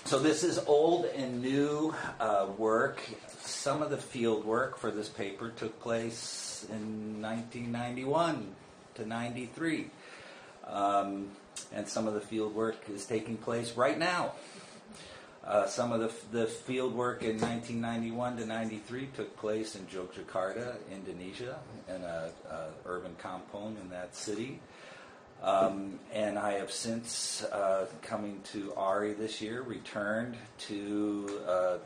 So this is old and new work. Some of the field work for this paper took place in 1991 to 93. And some of the field work is taking place right now. Some of the field work in 1991 to 93 took place in Yogyakarta, Indonesia, in an urban compound in that city. And I have since, coming to ARI this year, returned to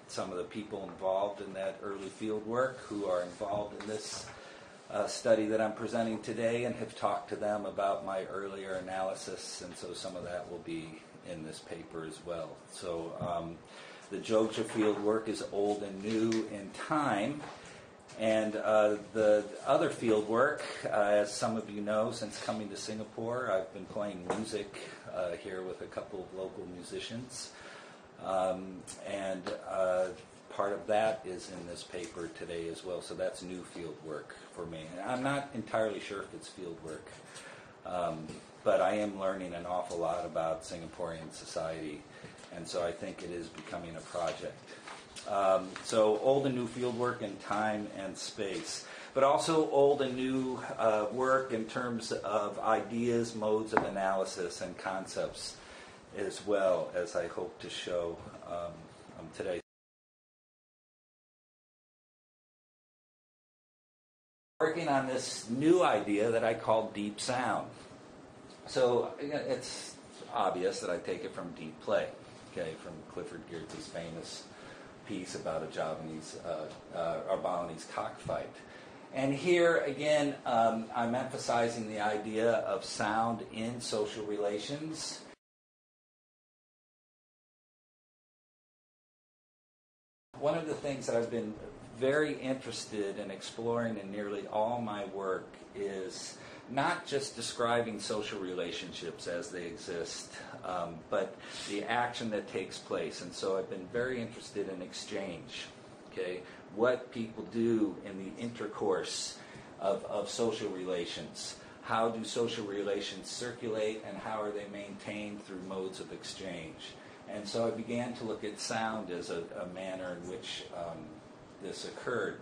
some of the people involved in that early field work who are involved in this study that I'm presenting today, and have talked to them about my earlier analysis, and so some of that will be in this paper as well. So the Jogja field work is old and new in time. And the other field work, as some of you know, since coming to Singapore, I've been playing music here with a couple of local musicians. And part of that is in this paper today as well. So that's new field work for me. And I'm not entirely sure if it's field work, but I am learning an awful lot about Singaporean society. And so I think it is becoming a project. So old and new field work in time and space, but also old and new work in terms of ideas, modes of analysis, and concepts as well, as I hope to show today. Working on this new idea that I call deep sound. So it's obvious that I take it from deep play, okay, from Clifford Geertz's famous piece about a Javanese or Balinese cockfight. And here again, I'm emphasizing the idea of sound in social relations. One of the things that I've been very interested in exploring in nearly all my work is not just describing social relationships as they exist, but the action that takes place. And so I've been very interested in exchange, okay? What people do in the intercourse of social relations. How do social relations circulate, and how are they maintained through modes of exchange? And so I began to look at sound as a manner in which this occurred.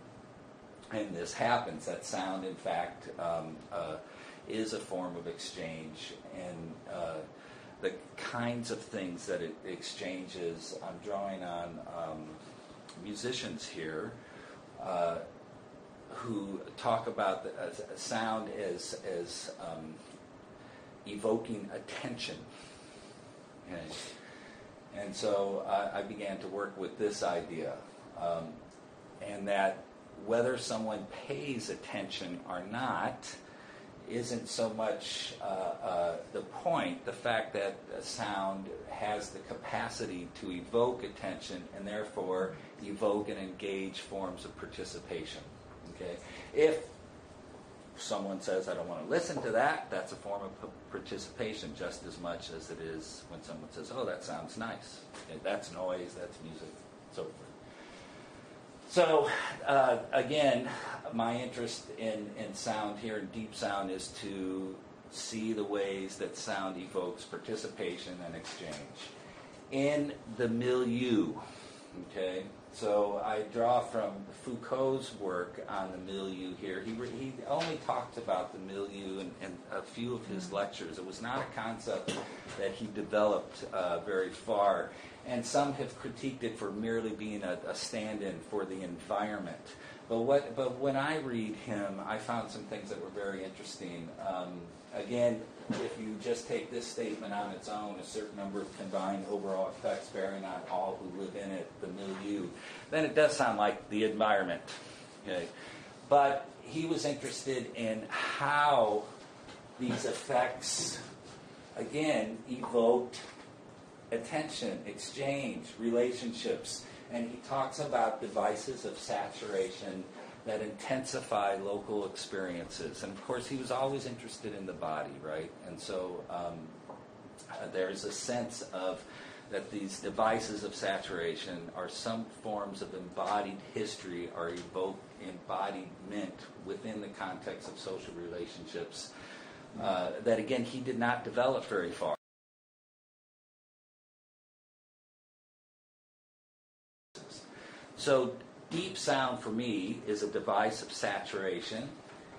And this happens, that sound, in fact, is a form of exchange. And the kinds of things that it exchanges, I'm drawing on musicians here who talk about the sound as evoking attention. Okay. And so I began to work with this idea, and that whether someone pays attention or not isn't so much the point, the fact that a sound has the capacity to evoke attention and therefore evoke and engage forms of participation. Okay? If someone says, I don't want to listen to that, that's a form of participation just as much as it is when someone says, oh, that sounds nice. Okay, that's noise, that's music, so forth. So, again, my interest in sound here, in deep sound, is to see the ways that sound evokes participation and exchange in the milieu. Okay, so I draw from Foucault's work on the milieu here. He only talked about the milieu in a few of his lectures. It was not a concept that he developed very far. And some have critiqued it for merely being a stand-in for the environment. But when I read him, I found some things that were very interesting. Again, if you just take this statement on its own, a certain number of combined overall effects bearing on all who live in it, the milieu, then it does sound like the environment. Okay? But he was interested in how these effects, again, evoked attention, exchange, relationships. And he talks about devices of saturation that intensify local experiences. And of course, he was always interested in the body, right? And so there's a sense of that these devices of saturation are some forms of embodied history or embodiment within the context of social relationships that, again, he did not develop very far. So deep sound for me is a device of saturation.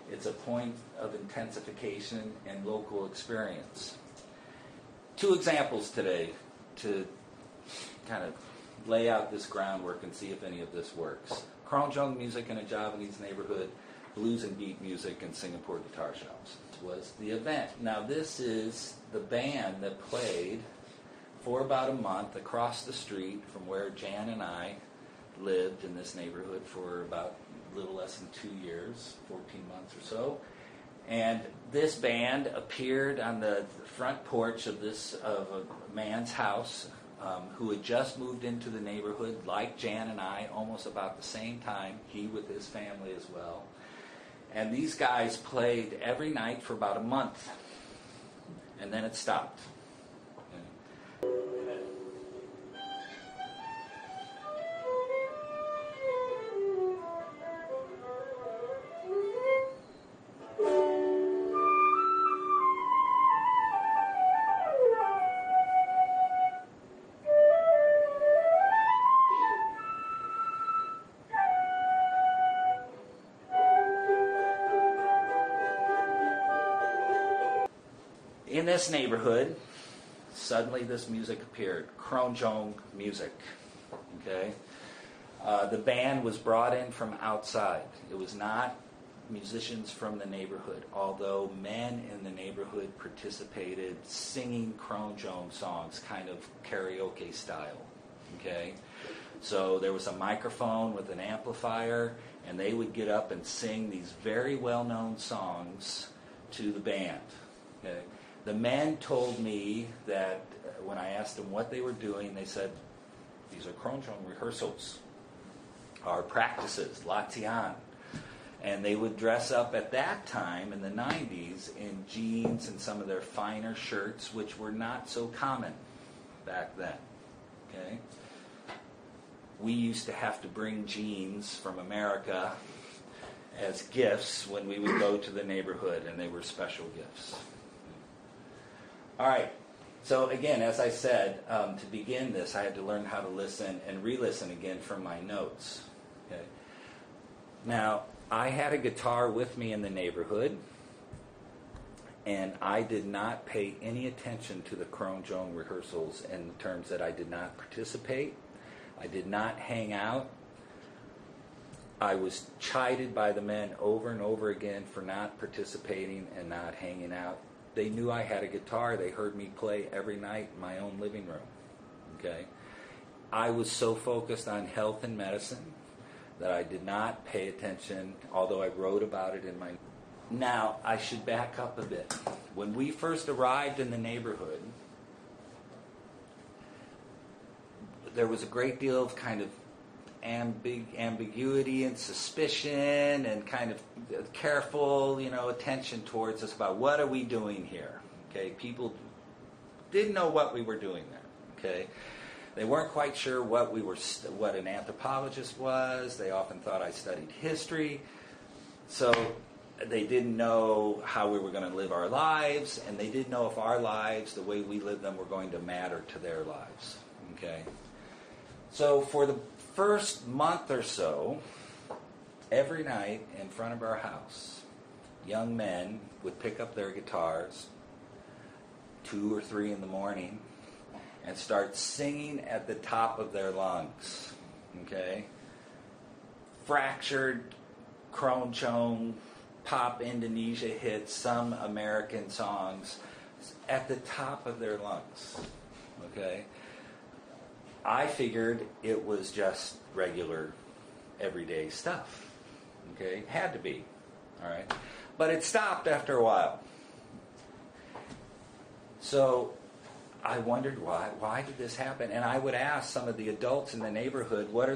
It's a point of intensification and local experience. 2 examples today to kind of lay out this groundwork and see if any of this works. Kroncong music in a Javanese neighborhood, blues and beat music in Singapore guitar shops was the event. Now this is the band that played for about a month across the street from where Jan and I lived in this neighborhood for about a little less than 2 years, 14 months or so. And this band appeared on the front porch of a man's house who had just moved into the neighborhood, like Jan and I, almost about the same time, he with his family as well. And these guys played every night for about a month, and then it stopped. In this neighborhood, suddenly this music appeared, kroncong music. Okay, the band was brought in from outside. It was not musicians from the neighborhood, although men in the neighborhood participated singing kroncong songs, kind of karaoke style. Okay, so there was a microphone with an amplifier, and they would get up and sing these very well-known songs to the band. Okay. The men told me that when I asked them what they were doing, they said, these are kroncong rehearsals, our practices, latihan. And they would dress up at that time in the 90s in jeans and some of their finer shirts, which were not so common back then. Okay? We used to have to bring jeans from America as gifts when we would go to the neighborhood, and they were special gifts. All right, so again, as I said, to begin this, I had to learn how to listen and re-listen again from my notes. Okay. Now, I had a guitar with me in the neighborhood, and I did not pay any attention to the kroncong rehearsals in terms that I did not participate, I did not hang out. I was chided by the men over and over again for not participating and not hanging out. They knew I had a guitar. They heard me play every night in my own living room. Okay, I was so focused on health and medicine that I did not pay attention, although I wrote about it in my... Now, I should back up a bit. When we first arrived in the neighborhood, there was a great deal of kind of ambiguity and suspicion and kind of careful, attention towards us about what are we doing here. Okay, people didn't know what we were doing there. Okay, they weren't quite sure what an anthropologist was. They often thought I studied history, so they didn't know how we were going to live our lives, and they didn't know if our lives, the way we lived them, were going to matter to their lives. Okay, so for the first month or so, every night in front of our house, young men would pick up their guitars 2 or 3 in the morning and start singing at the top of their lungs. Okay? Fractured kroncong, pop Indonesia hits, some American songs at the top of their lungs. Okay? I figured it was just regular, everyday stuff. Okay? Had to be. All right? But it stopped after a while. So I wondered why did this happen? And I would ask some of the adults in the neighborhood, what are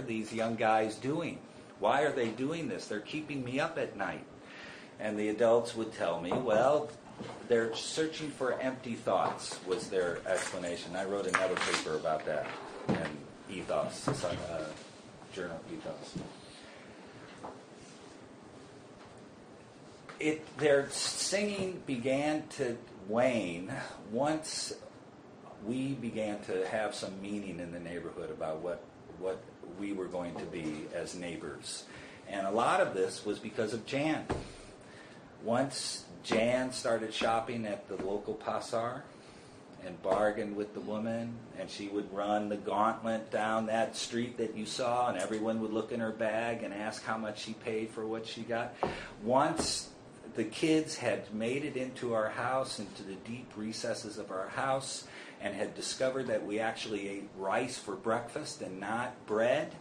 these young guys doing? Why are they doing this? They're keeping me up at night. And the adults would tell me, well, they're searching for empty thoughts, was their explanation. I wrote another paper about that in Ethos, journal Ethos. Their singing began to wane once we began to have some meaning in the neighborhood about what we were going to be as neighbors. And a lot of this was because of Jan. Once Jan started shopping at the local pasar and bargained with the woman, and she would run the gauntlet down that street that you saw, and everyone would look in her bag and ask how much she paid for what she got. Once the kids had made it into our house, into the deep recesses of our house, and had discovered that we actually ate rice for breakfast and not bread,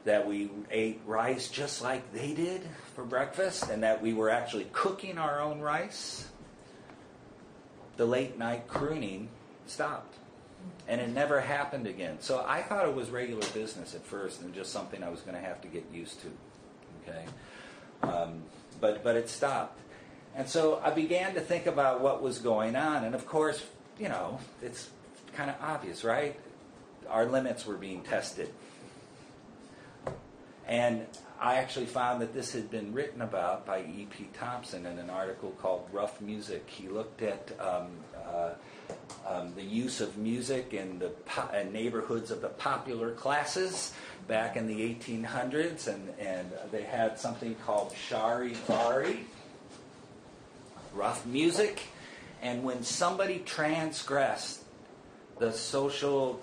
that we ate rice just like they did for breakfast, and that we were actually cooking our own rice, the late night crooning stopped. And it never happened again. So I thought it was regular business at first and just something I was going to have to get used to. Okay, but it stopped. And so I began to think about what was going on. And of course, you know, it's kind of obvious, right? Our limits were being tested. And I actually found that this had been written about by E.P. Thompson in an article called Rough Music. He looked at the use of music in the neighborhoods of the popular classes back in the 1800s, and they had something called charivari, rough music, and when somebody transgressed the social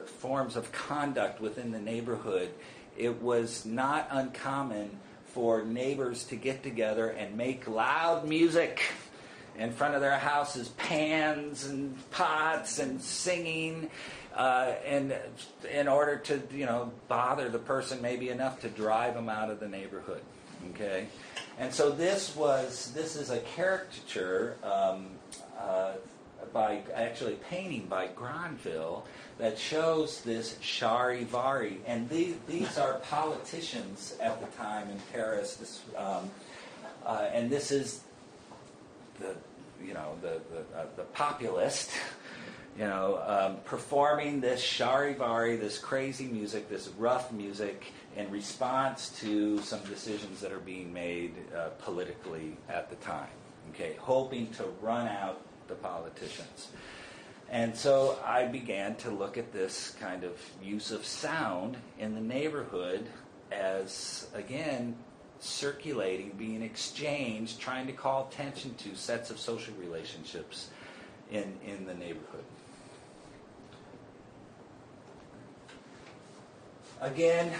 forms of conduct within the neighborhood, it was not uncommon for neighbors to get together and make loud music in front of their houses, pans and pots and singing, and in order to, you know, bother the person maybe enough to drive them out of the neighborhood. Okay, and so this is a caricature by actually painting by Granville that shows this charivari, and these are politicians at the time in Paris. This and this is the populist, performing this charivari, this crazy music, this rough music, in response to some decisions that are being made politically at the time. Okay, hoping to run out the politicians. And so I began to look at this kind of use of sound in the neighborhood as, again, circulating, being exchanged, trying to call attention to sets of social relationships in the neighborhood. Again,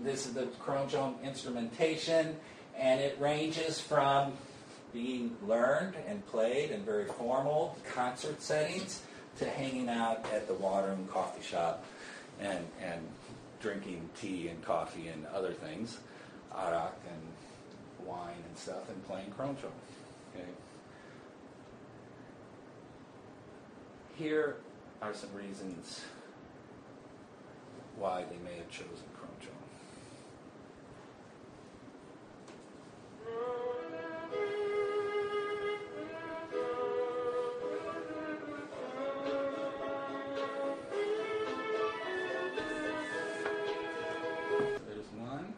this is the kroncong instrumentation, and it ranges from being learned and played in very formal concert settings to hanging out at the Waterham coffee shop and drinking tea and coffee and other things, arak and wine and stuff, and playing kroncong. Okay. Here are some reasons why they may have chosen kroncong. There's one.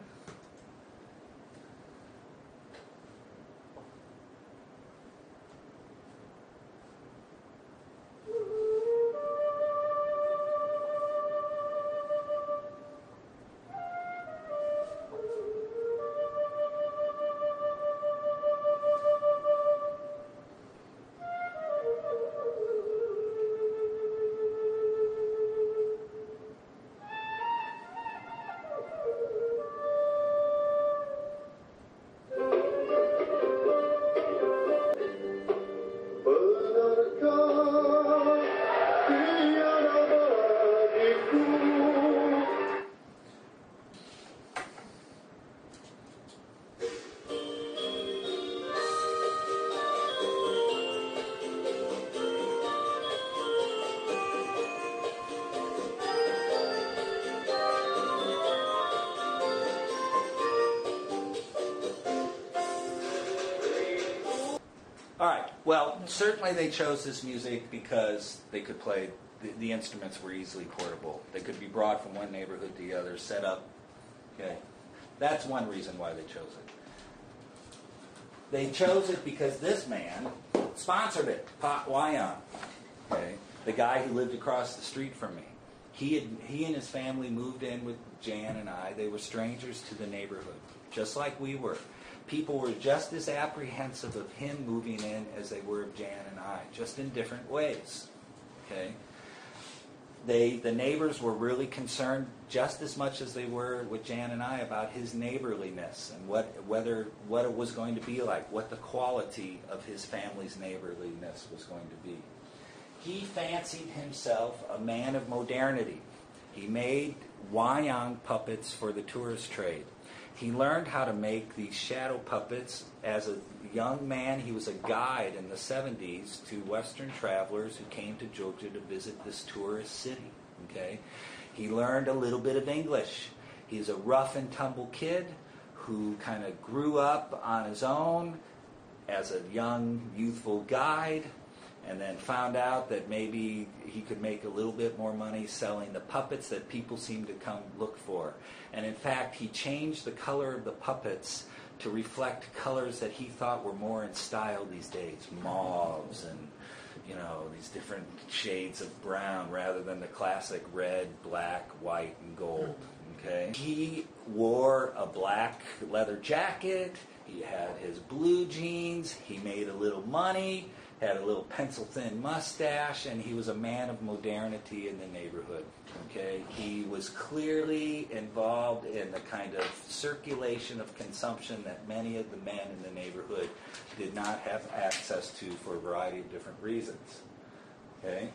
All right. Well, certainly they chose this music because they could play. The instruments were easily portable. They could be brought from one neighborhood to the other, set up. Okay, that's one reason why they chose it. They chose it because this man sponsored it, Pat Wyon. Okay, the guy who lived across the street from me. He and his family moved in with Jan and I. They were strangers to the neighborhood, just like we were. People were just as apprehensive of him moving in as they were of Jan and I, just in different ways. Okay? The neighbors were really concerned just as much as they were with Jan and I about his neighborliness and what it was going to be like, what the quality of his family's neighborliness was going to be. He fancied himself a man of modernity. He made wayang puppets for the tourist trade. He learned how to make these shadow puppets as a young man. He was a guide in the 70s to Western travelers who came to Georgia to visit this tourist city. Okay? He learned a little bit of English. He's a rough and tumble kid who kind of grew up on his own as a young, youthful guide, and then found out that maybe he could make a little bit more money selling the puppets that people seemed to come look for. And in fact, he changed the color of the puppets to reflect colors that he thought were more in style these days, mauves and, these different shades of brown rather than the classic red, black, white, and gold. Okay? He wore a black leather jacket. He had his blue jeans. He made a little money, had a little pencil-thin mustache, and he was a man of modernity in the neighborhood. Okay? He was clearly involved in the kind of circulation of consumption that many of the men in the neighborhood did not have access to for a variety of different reasons. Okay?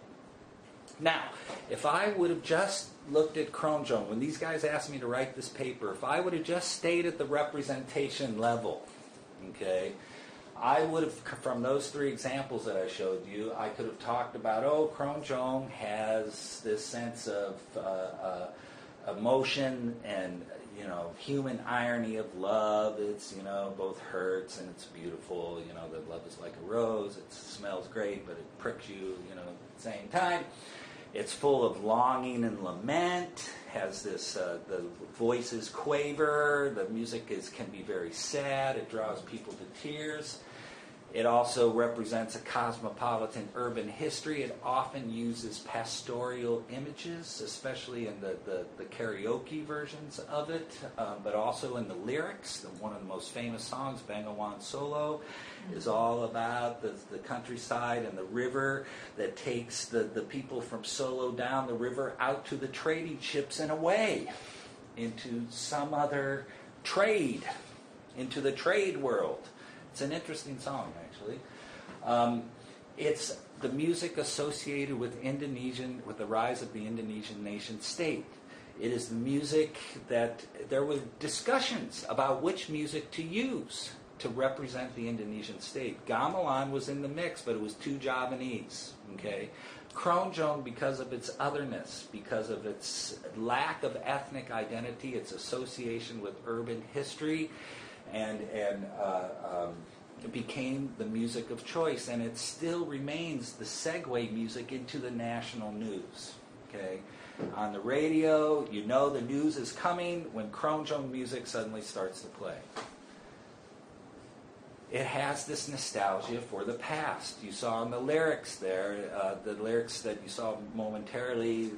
Now, if I would have just looked at kroncong, when these guys asked me to write this paper, if I would have just stayed at the representation level, okay, I would have, from those three examples that I showed you, I could have talked about, kroncong has this sense of emotion and, human irony of love. It's, both hurts and it's beautiful. That love is like a rose. It smells great, but it pricks you, at the same time. It's full of longing and lament, has this, the voices quaver, the music can be very sad, it draws people to tears. It also represents a cosmopolitan urban history. It often uses pastoral images, especially in the karaoke versions of it, but also in the lyrics. One of the most famous songs, Bengawan Solo, is all about the countryside and the river that takes the people from Solo down the river out to the trading ships and away into some other trade, into the trade world. It's an interesting song, actually. It's the music associated with the rise of the Indonesian nation state. It is the music that there were discussions about which music to use to represent the Indonesian state. Gamelan was in the mix, but it was too Javanese. Okay, kroncong, because of its otherness, because of its lack of ethnic identity, its association with urban history, and it became the music of choice, and it still remains the segue music into the national news. Okay, on the radio, the news is coming when kroncong music suddenly starts to play. It has this nostalgia for the past. You saw in the lyrics there, the lyrics that you saw momentarily,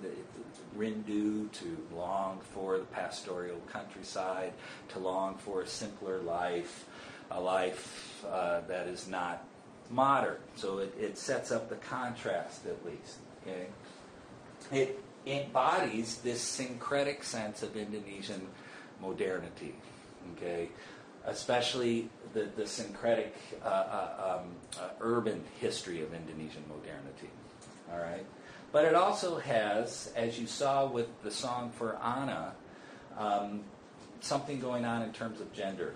Rindu, to long for the pastoral countryside, to long for a simpler life, a life that is not modern. So it sets up the contrast, at least. Okay? It embodies this syncretic sense of Indonesian modernity. Okay? Especially the syncretic urban history of Indonesian modernity. All right? But it also has, as you saw with the song for Anna, something going on in terms of gender.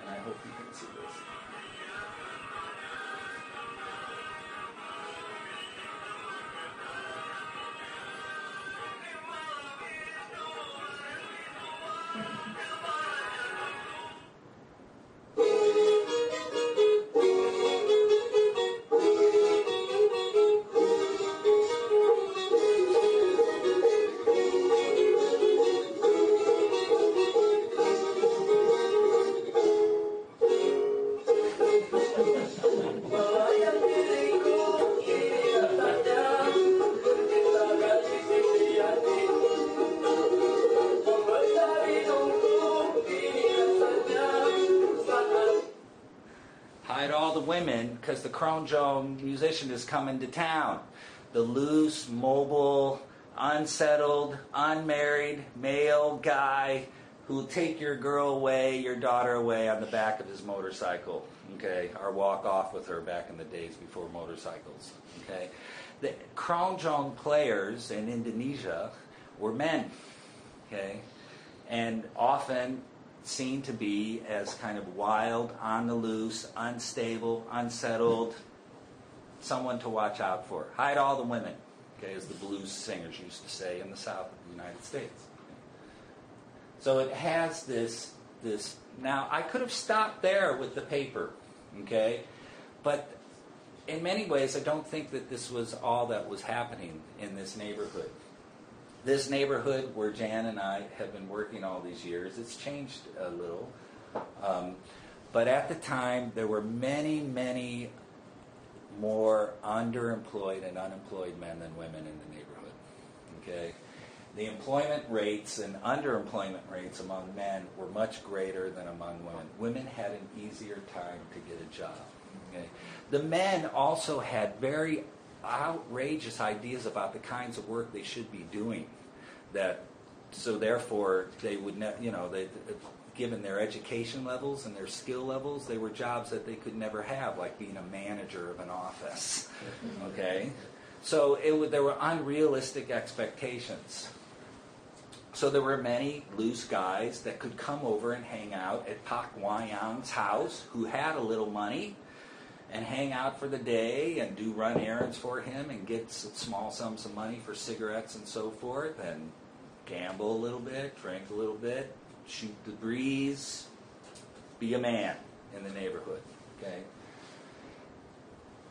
And I hope you can see this. the women because the kroncong musician is coming to town. The loose, mobile, unsettled, unmarried, male guy who will take your girl away, your daughter away on the back of his motorcycle, okay, or walk off with her back in the days before motorcycles, okay. The kroncong players in Indonesia were men, okay, and often seen to be as kind of wild, on the loose, unstable, unsettled, someone to watch out for. Hide all the women, okay, as the blues singers used to say in the South of the United States. So it has this. Now, I could have stopped there with the paper, okay, but in many ways, I don't think that this was all that was happening in this neighborhood. This neighborhood where Jan and I have been working all these years, it's changed a little. But at the time, there were many, many more underemployed and unemployed men than women in the neighborhood. Okay? The employment rates and underemployment rates among men were much greater than among women. Women had an easier time to get a job. Okay? The men also had very outrageous ideas about the kinds of work they should be doing. So therefore, they would, given their education levels and their skill levels, they were jobs that they could never have, like being a manager of an office. Okay, so there were unrealistic expectations. So there were many loose guys that could come over and hang out at Pak Wayang's house, who had a little money, and hang out for the day and do run errands for him and get small sums of money for cigarettes and so forth, and gamble a little bit, drink a little bit, shoot the breeze, be a man in the neighborhood. Okay.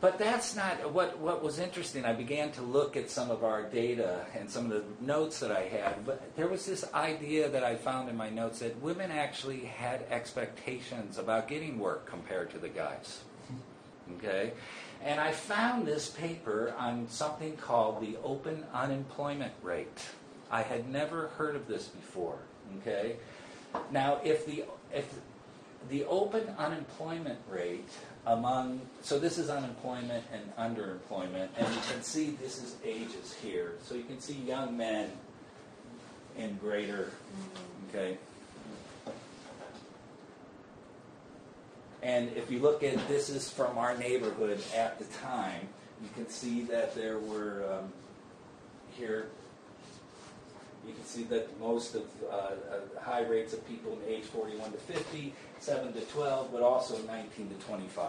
But that's not what was interesting. I began to look at some of our data and some of the notes that I had, but there was this idea that I found in my notes that women actually had expectations about getting work compared to the guys. Okay, and I found this paper on something called the open unemployment rate. I had never heard of this before. Okay, now if the open unemployment rate so this is unemployment and underemployment, and you can see this is ages here. So you can see young men in greater, okay. And if you look at, this is from our neighborhood at the time, you can see that there were, here, you can see that most of high rates of people in age 41 to 50, 7 to 12, but also 19 to 25.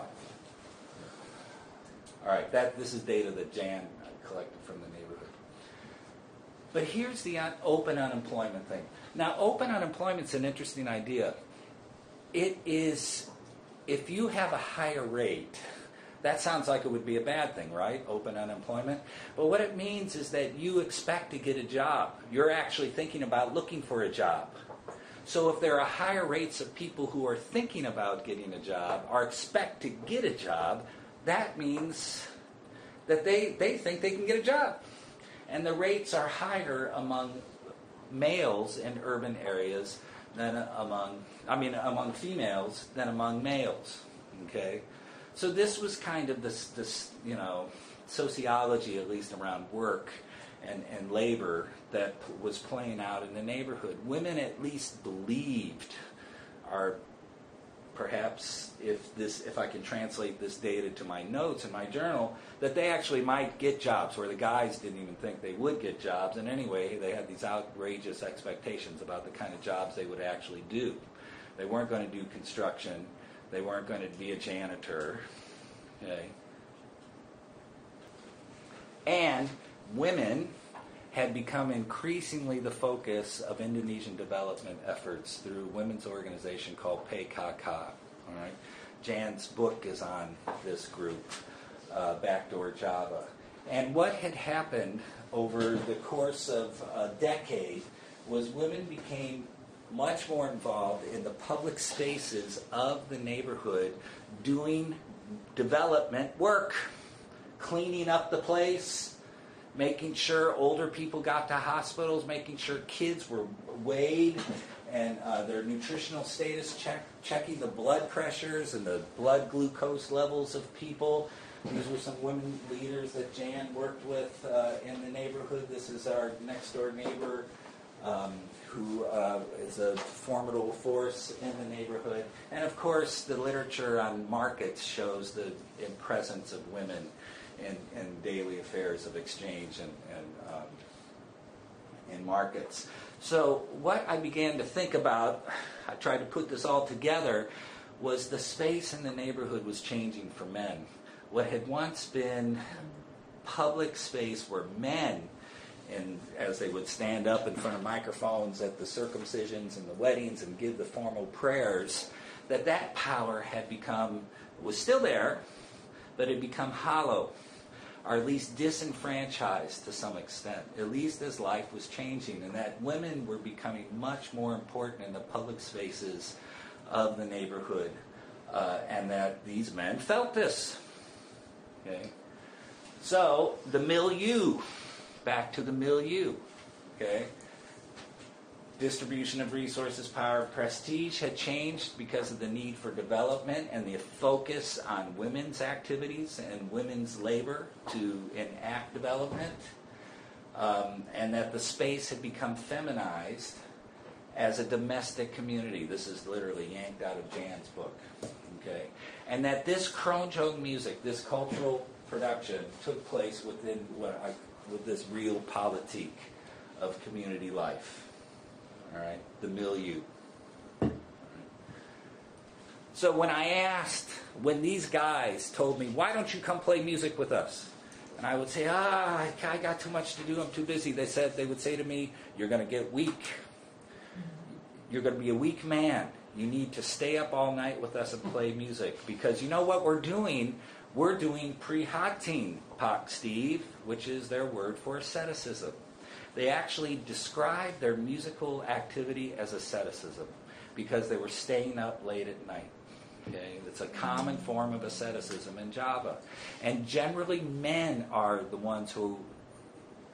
All right, this is data that Jan collected from the neighborhood. But here's the open unemployment thing. Now, open unemployment's an interesting idea. It is, if you have a higher rate, that sounds like it would be a bad thing, right? Open unemployment. But what it means is that you expect to get a job. You're actually thinking about looking for a job. So if there are higher rates of people who are thinking about getting a job or expect to get a job, that means that they think they can get a job. And the rates are higher among males in urban areas than among females than among males. Okay? So this was kind of this sociology, at least around work and labor, that was playing out in the neighborhood. Women at least believed, or perhaps if I can translate this data to my notes in my journal, that they actually might get jobs where the guys didn't even think they would get jobs. And anyway, they had these outrageous expectations about the kind of jobs they would actually do. They weren't going to do construction. They weren't going to be a janitor. Okay. And women had become increasingly the focus of Indonesian development efforts through a women's organization called PKK. All right? Jan's book is on this group, Backdoor Java. And what had happened over the course of a decade was women became much more involved in the public spaces of the neighborhood doing development work, cleaning up the place, making sure older people got to hospitals, making sure kids were weighed and their nutritional status checking the blood pressures and the blood glucose levels of people. These were some women leaders that Jan worked with in the neighborhood. This is our next door neighbor who is a formidable force in the neighborhood. And of course, the literature on markets shows the presence of women in daily affairs of exchange and in markets. So what I began to think about, I tried to put this all together, was the space in the neighborhood was changing for men. What had once been public space where men, and as they would stand up in front of microphones at the circumcisions and the weddings and give the formal prayers, that power had was still there, but had become hollow, or at least disenfranchised to some extent, at least as life was changing, and that women were becoming much more important in the public spaces of the neighborhood, and that these men felt this. Okay? So, the milieu, back to the milieu, okay? Distribution of resources, power, prestige had changed because of the need for development and the focus on women's activities and women's labor to enact development, and that the space had become feminized as a domestic community. This is literally yanked out of Jan's book, okay? And that this kroncong music, this cultural production, took place within with this real politique of community life. All right, the milieu. So when these guys told me, why don't you come play music with us? And I would say, I got too much to do, I'm too busy. They would say to me, you're going to get weak. You're going to be a weak man. You need to stay up all night with us and play music. Because you know what we're doing? We're doing pre-hatin, Pak Steve, which is their word for asceticism. They actually described their musical activity as asceticism because they were staying up late at night. Okay? It's a common form of asceticism in Java. And generally men are the ones who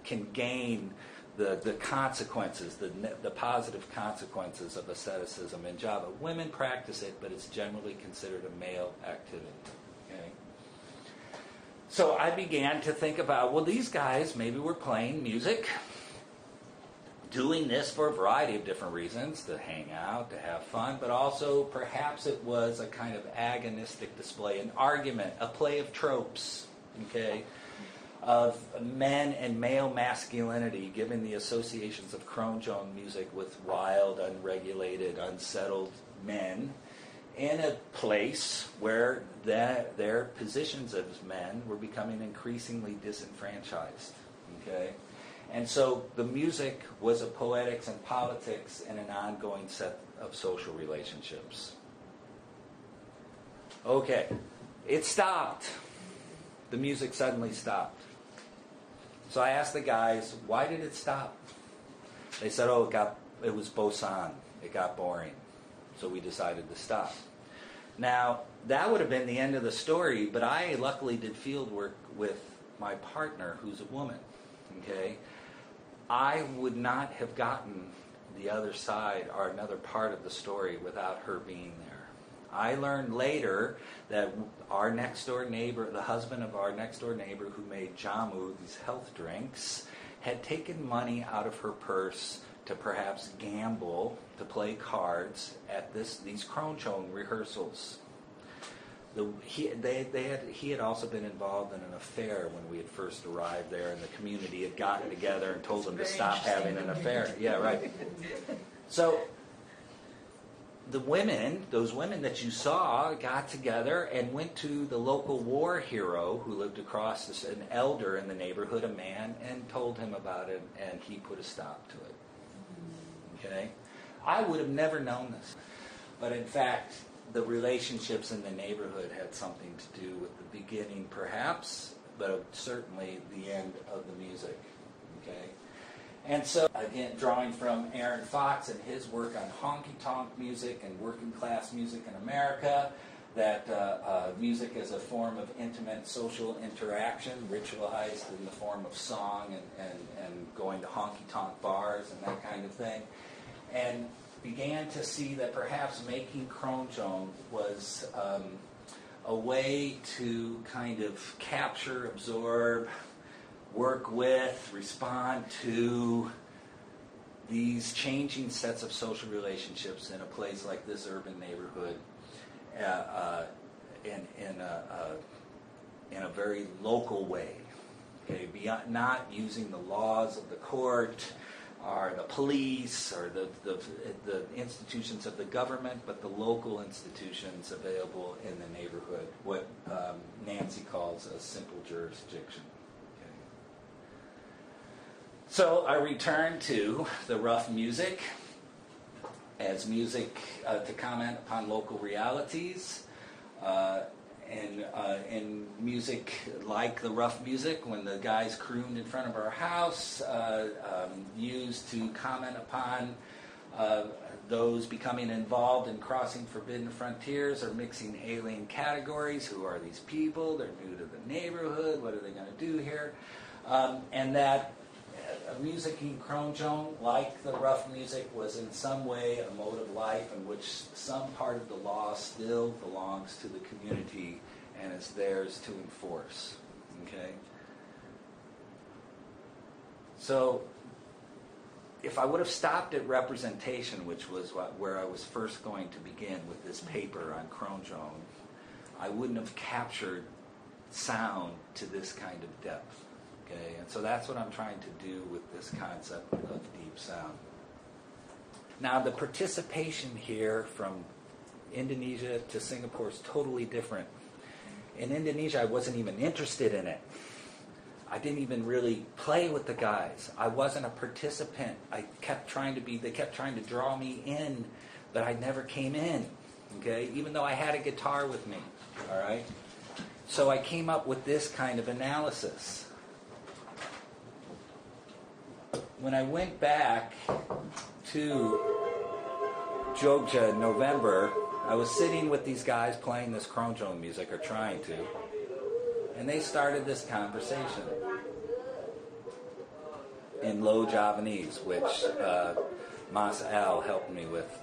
can gain the consequences, the positive consequences of asceticism in Java. Women practice it, but it's generally considered a male activity. Okay? So I began to think about, well, these guys maybe were playing music, doing this for a variety of different reasons, to hang out, to have fun, but also perhaps it was a kind of agonistic display, an argument, a play of tropes, okay, of men and male masculinity, given the associations of kroncong music with wild, unregulated, unsettled men, in a place where their positions as men were becoming increasingly disenfranchised, okay? And so the music was a poetics and politics in an ongoing set of social relationships. Okay, it stopped. The music suddenly stopped. So I asked the guys, why did it stop? They said, it was bosan. It got boring. So we decided to stop. Now, that would have been the end of the story, but I luckily did field work with my partner, who's a woman, okay? I would not have gotten the other side or another part of the story without her being there. I learned later that our next door neighbor, the husband of our next door neighbor who made jamu, these health drinks, had taken money out of her purse to perhaps gamble, to play cards at these kroncong rehearsals. He had also been involved in an affair when we had first arrived there, and the community had gotten together and told him to stop having an affair. Yeah, right. So those women that you saw, got together and went to the local war hero who lived across an elder in the neighborhood, a man, and told him about it, and he put a stop to it. Okay? I would have never known this. But in fact, the relationships in the neighborhood had something to do with the beginning, perhaps, but certainly the end of the music. Okay? And so, again, drawing from Aaron Fox and his work on honky-tonk music and working class music in America, that music is a form of intimate social interaction, ritualized in the form of song and going to honky-tonk bars and that kind of thing, and began to see that perhaps making kroncong was a way to kind of capture, absorb, work with, respond to these changing sets of social relationships in a place like this urban neighborhood in a very local way. Okay, beyond not using the laws of the court or the police or the institutions of the government, but the local institutions available in the neighborhood, what Nancy calls a simple jurisdiction. Okay. So I return to the rough music as music to comment upon local realities. And music like the rough music, when the guys crooned in front of our house, used to comment upon those becoming involved in crossing forbidden frontiers or mixing alien categories. Who are these people? They're new to the neighborhood. What are they going to do here? And that music in kroncong, like the rough music, was in some way a mode of life in which some part of the law still belongs to the community and is theirs to enforce. Okay? So, if I would have stopped at representation, which was where I was first going to begin with this paper on kroncong, I wouldn't have captured sound to this kind of depth. Okay, and so that's what I'm trying to do with this concept of deep sound. Now, the participation here from Indonesia to Singapore is totally different. In Indonesia, I wasn't even interested in it. I didn't even really play with the guys. I wasn't a participant. They kept trying to draw me in, but I never came in. Okay, even though I had a guitar with me. All right. So I came up with this kind of analysis. When I went back to Jogja in November, I was sitting with these guys playing this kroncong music, or trying to, and they started this conversation in Low Javanese, which Mas Al helped me with.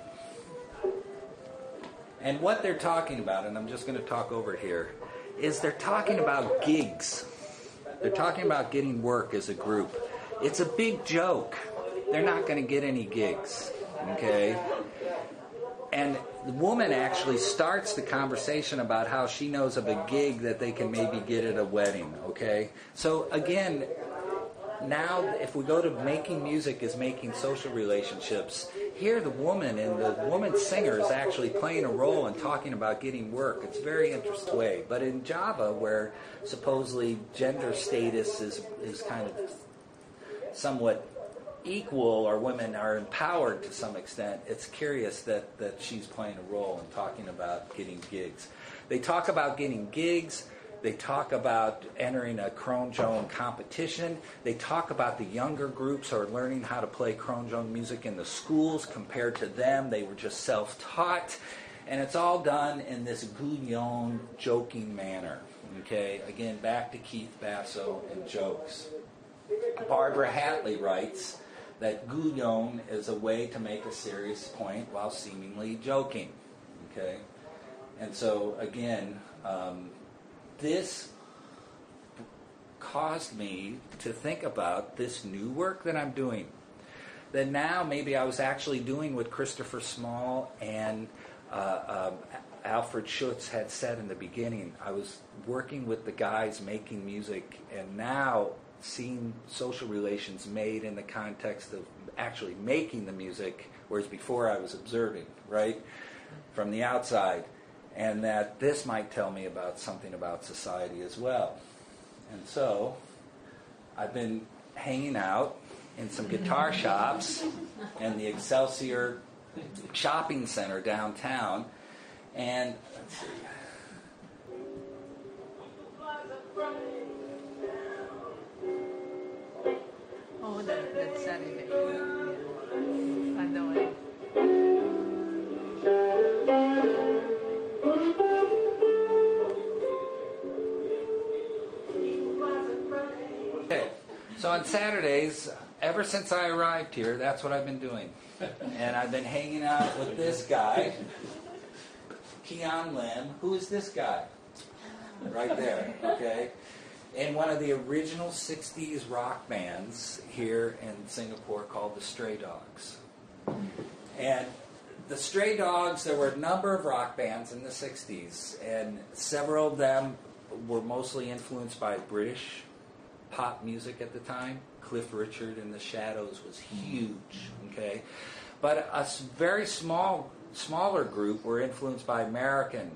And what they're talking about, and I'm just going to talk over it here, is they're talking about gigs. They're talking about getting work as a group. It's a big joke. They're not going to get any gigs, okay? And the woman actually starts the conversation about how she knows of a gig that they can maybe get at a wedding, okay? So again, now if we go to making music is making social relationships, here the woman and the woman singer is actually playing a role and talking about getting work. It's a very interesting way. But in Java, where supposedly gender status is kind of somewhat equal, or women are empowered to some extent, it's curious that she's playing a role in talking about getting gigs. They talk about getting gigs. They talk about entering a kroncong competition. They talk about the younger groups who are learning how to play kroncong music in the schools. Compared to them, they were just self-taught. And it's all done in this guyon, joking manner. Okay, again, back to Keith Basso and jokes. Barbara Hatley writes that guyon is a way to make a serious point while seemingly joking. Okay, and so again, this caused me to think about this new work that I'm doing. That now maybe I was actually doing what Christopher Small and Alfred Schutz had said in the beginning. I was working with the guys making music, and now seeing social relations made in the context of actually making the music, whereas before I was observing, right, from the outside. And that this might tell me about something about society as well. And so I've been hanging out in some guitar shops in the Excelsior shopping center downtown, and let's see. Oh, that's Saturday. Yeah. I know it. So on Saturdays, ever since I arrived here, that's what I've been doing. And I've been hanging out with this guy, Keon Lim. Who is this guy? Right there, okay? In one of the original 60s rock bands here in Singapore called the Stray Dogs. And the Stray Dogs, there were a number of rock bands in the 60s, and several of them were mostly influenced by British pop music at the time. Cliff Richard and the Shadows was huge, okay? But a very smaller group were influenced by American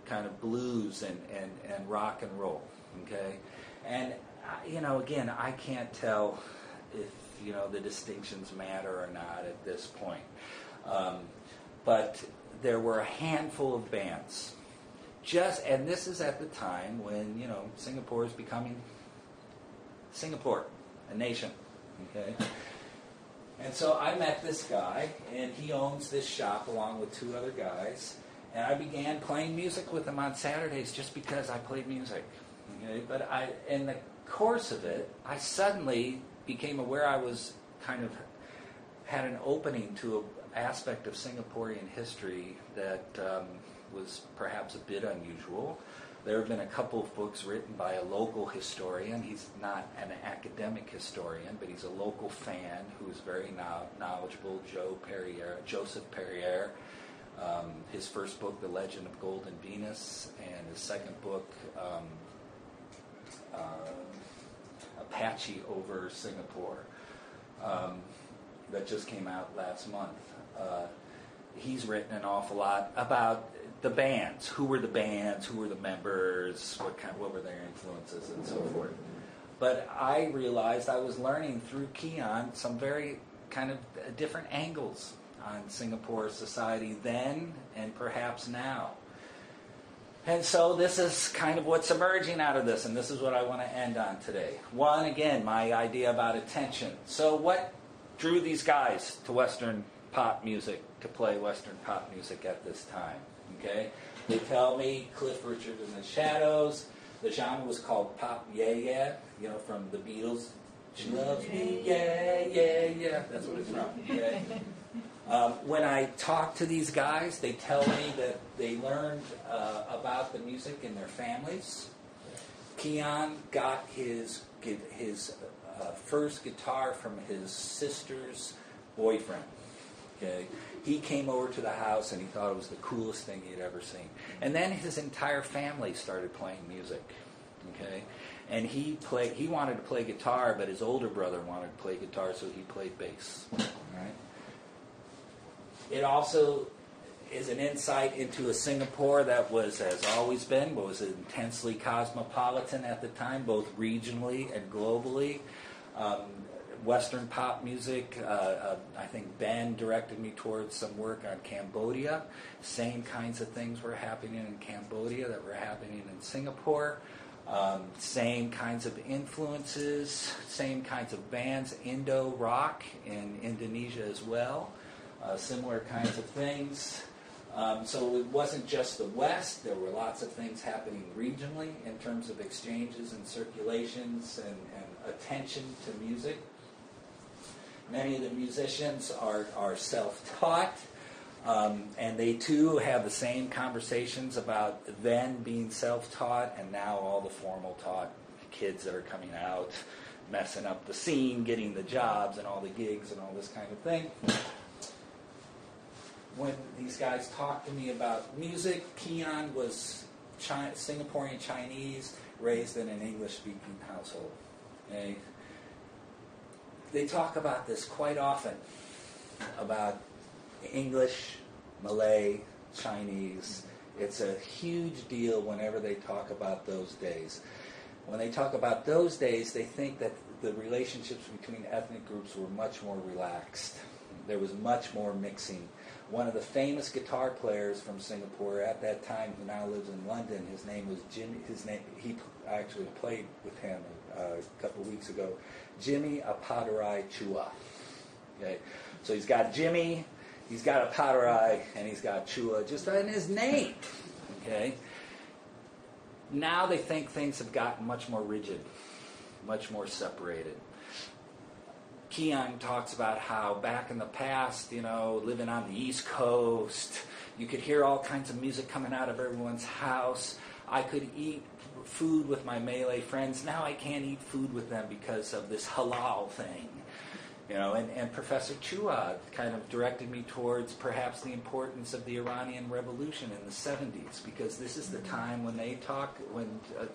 kind of blues and rock and roll, okay? And, again, I can't tell if, the distinctions matter or not at this point. But there were a handful of bands. And this is at the time when, Singapore is becoming Singapore, a nation, okay? And so I met this guy, and he owns this shop along with two other guys, and I began playing music with him on Saturdays just because I played music, okay? But in the course of it, I suddenly became aware I was had an opening to an aspect of Singaporean history that was perhaps a bit unusual. There have been a couple of books written by a local historian. He's not an academic historian, but he's a local fan who's very knowledgeable, Joseph Perrier. His first book, The Legend of Golden Venus, and his second book, Apache over Singapore, that just came out last month. He's written an awful lot about the bands. Who were the bands? Who were the members? What were their influences and so forth. But I realized I was learning through Keon some very kind of different angles on Singapore society then and perhaps now. And so this is kind of what's emerging out of this, and this is what I want to end on today. One, again, my idea about attention. So what drew these guys to Western pop music, to play Western pop music at this time? Okay, they tell me Cliff Richard and the Shadows. The genre was called pop yeah, from the Beatles. She loves me, yeah. That's what it's from. Okay. When I talk to these guys, they tell me that they learned about the music in their families. Keon got his first guitar from his sister's boyfriend. Okay. He came over to the house and he thought it was the coolest thing he'd ever seen. And then his entire family started playing music. Okay. And he wanted to play guitar, but his older brother wanted to play guitar, so he played bass. Right? It also is an insight into a Singapore that has always been, was intensely cosmopolitan at the time, both regionally and globally. Western pop music, I think Ben directed me towards some work on Cambodia. Same kinds of things were happening in Cambodia that were happening in Singapore. Same kinds of influences, same kinds of bands, Indo rock in Indonesia as well. Similar kinds of things. So it wasn't just the West. There were lots of things happening regionally in terms of exchanges and circulations and attention to music. Many of the musicians are self-taught, and they too have the same conversations about then being self-taught and now all the formal taught kids that are coming out, messing up the scene, getting the jobs and all the gigs and all this kind of thing. When these guys talk to me about music, Keon was Singaporean Chinese, raised in an English-speaking household. Okay? They talk about this quite often, about English, Malay, Chinese. It's a huge deal whenever they talk about those days. When they talk about those days, they think that the relationships between ethnic groups were much more relaxed. There was much more mixing. One of the famous guitar players from Singapore at that time, who now lives in London, his name was Jimmy. He actually played with him a couple of weeks ago. Jimmy Apadarai Chua. Okay, so he's got Jimmy, he's got Apadarai, and he's got Chua just in his name. Okay. Now they think things have gotten much more rigid, much more separated. Keon talks about how back in the past, living on the East Coast, you could hear all kinds of music coming out of everyone's house. I could eat food with my Malay friends. Now I can't eat food with them because of this halal thing. And Professor Chua kind of directed me towards perhaps the importance of the Iranian Revolution in the 70s, because this is the time when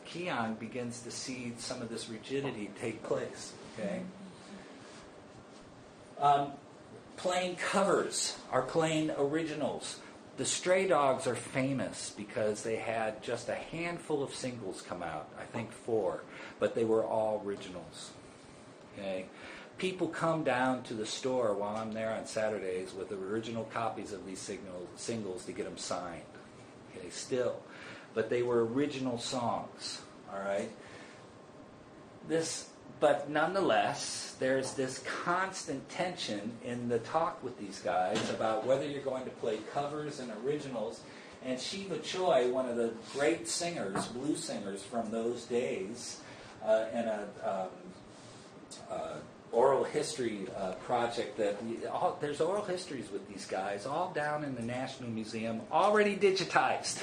Keon begins to see some of this rigidity take place. Okay. Playing covers are playing originals. The Stray Dogs are famous because they had just a handful of singles come out, I think 4, but they were all originals. Okay. People come down to the store while I'm there on Saturdays with the original copies of these singles to get them signed. Okay, still. But they were original songs, all right? But nonetheless, there's this constant tension in the talk with these guys about whether you're going to play covers and originals. And Shiva Choi, one of the great singers, blues singers from those days, in a oral history project there's oral histories with these guys all down in the National Museum, already digitized,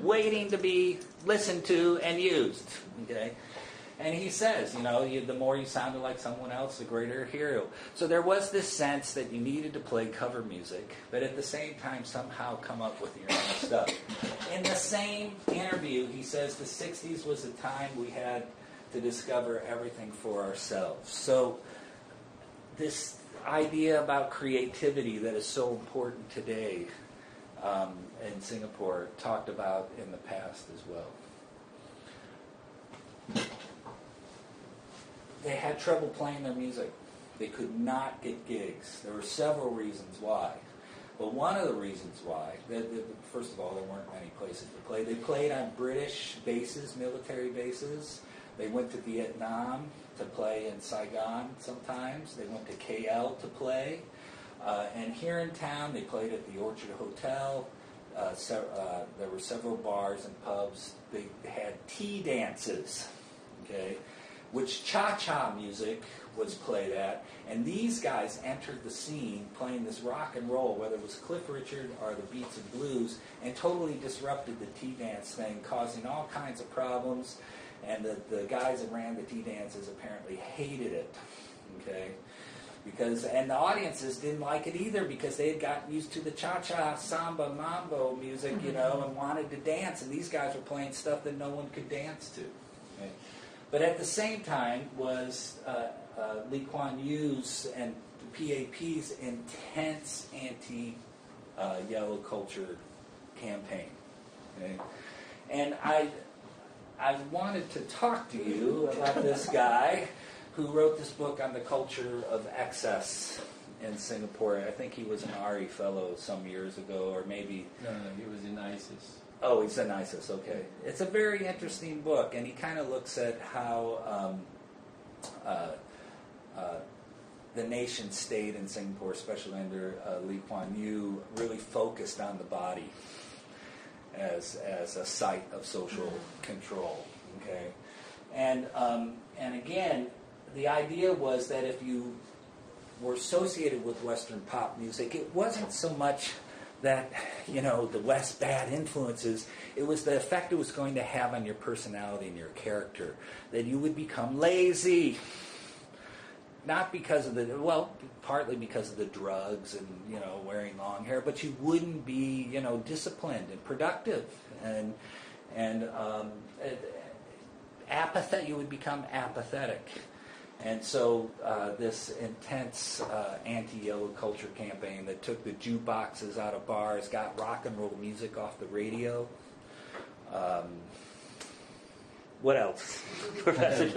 waiting to be listened to and used. Okay, and he says, the more you sounded like someone else, the greater hero. So there was this sense that you needed to play cover music, but at the same time somehow come up with your own stuff. In the same interview, he says the 60s was a time we had to discover everything for ourselves. So this idea about creativity that is so important today in Singapore, talked about in the past as well. They had trouble playing their music. They could not get gigs. There were several reasons why. But one of the reasons why, first of all, there weren't many places to play. They played on British bases, military bases. They went to Vietnam to play in Saigon sometimes. They went to KL to play. And here in town, they played at the Orchard Hotel. There were several bars and pubs. They had tea dances, okay, which cha-cha music was played at. And these guys entered the scene playing this rock and roll, whether it was Cliff Richard or the Beats and Blues, and totally disrupted the tea dance thing, causing all kinds of problems. And the guys that ran the tea dances apparently hated it, okay? And the audiences didn't like it either, because they had gotten used to the cha-cha, samba, mambo music, and wanted to dance. And these guys were playing stuff that no one could dance to. Okay? But at the same time was Lee Kuan Yew's and the PAP's intense anti-yellow culture campaign. Okay? And I wanted to talk to you about this guy who wrote this book on the culture of excess in Singapore. I think he was an ARI fellow some years ago, or maybe... No, he was in ISIS. Oh, he's in ISIS, okay. It's a very interesting book, and he kind of looks at how the nation state in Singapore, especially under Lee Kuan Yew, really focused on the body as a site of social control, okay? And again, the idea was that if you were associated with Western pop music, it wasn't so much that, the West bad influences, it was the effect it was going to have on your personality and your character, that you would become lazy. Not because of partly because of the drugs and, wearing long hair, but you wouldn't be, disciplined and productive, and apathetic. You would become apathetic. And so this intense anti-yellow culture campaign that took the jukeboxes out of bars, got rock and roll music off the radio. What else, Professor?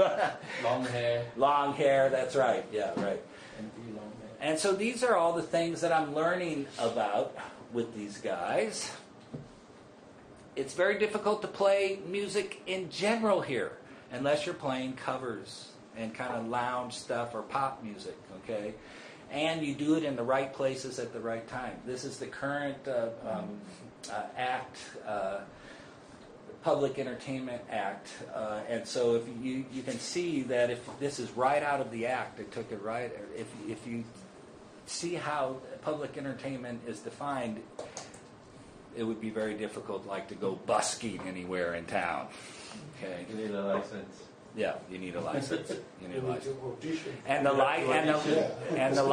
Long hair. Long hair, that's right. Yeah, right. Long hair. And so these are all the things that I'm learning about with these guys. It's very difficult to play music in general here, unless you're playing covers and kind of lounge stuff or pop music, okay? And you do it in the right places at the right time. This is the current act Public Entertainment Act, and so if you can see that if this is right out of the act, it took it right. If you see how public entertainment is defined, it would be very difficult, like to go busking anywhere in town. Okay. You need a license. Yeah, you need a license. You need a license. Audition. And the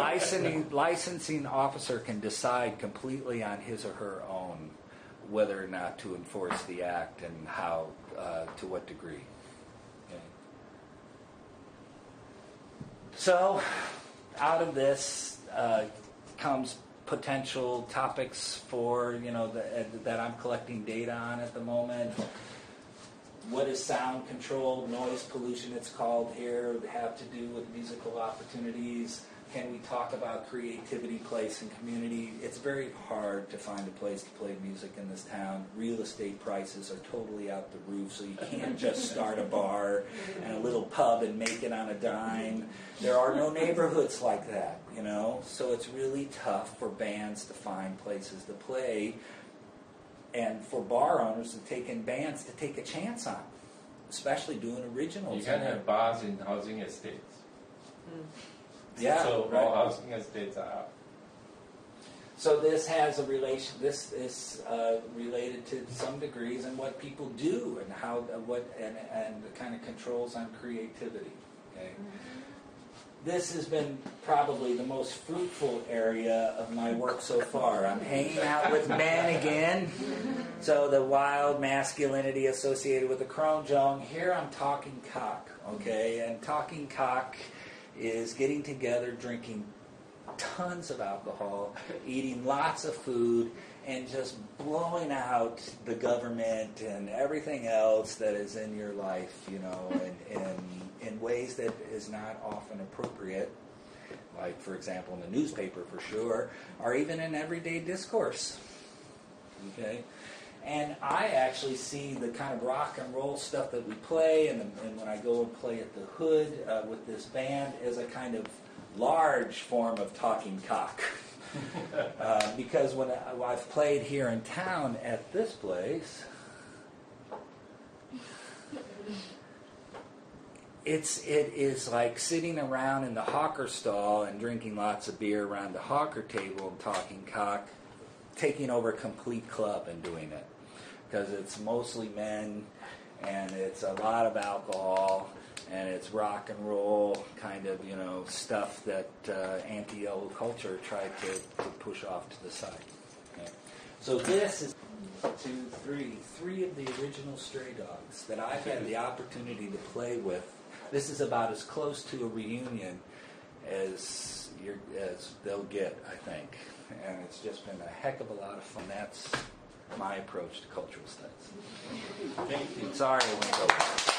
licensing officer can decide completely on his or her own whether or not to enforce the act and how, to what degree. Okay. So, out of this comes potential topics for, that I'm collecting data on at the moment. What is sound control, noise pollution it's called here, have to do with musical opportunities? Can we talk about creativity, place, and community? It's very hard to find a place to play music in this town. Real estate prices are totally out the roof, so you can't just start a bar and a little pub and make it on a dime. There are no neighborhoods like that, so it's really tough for bands to find places to play and for bar owners to take in bands to take a chance on, especially doing originals. You can have bars in housing estates. Yeah, so right. all housing estates are out. So this has a relation. This is related to some degrees in what people do and how and the kind of controls on creativity. Okay. This has been probably the most fruitful area of my work so far. I'm hanging out with men again. So the wild masculinity associated with the kroncong. Here I'm talking cock, okay? And talking cock is getting together, drinking tons of alcohol, eating lots of food, and just blowing out the government and everything else that is in your life, in ways that is not often appropriate, like, for example, in the newspaper for sure, or even in everyday discourse. Okay? And I actually see the kind of rock and roll stuff that we play, and when I go and play at the Hood with this band, as a kind of large form of talking cock. Because when I've played here in town at this place, it is like sitting around in the hawker stall and drinking lots of beer around the hawker table and talking cock, taking over a complete club and doing it. Because it's mostly men, and it's a lot of alcohol, and it's rock and roll kind of, stuff that anti-yellow culture tried to push off to the side. Okay. So this is three of the original Stray Dogs that I've had the opportunity to play with. This is about as close to a reunion as they'll get, I think. And it's just been a heck of a lot of fun. That's my approach to cultural studies. Thank you. Sorry I went over.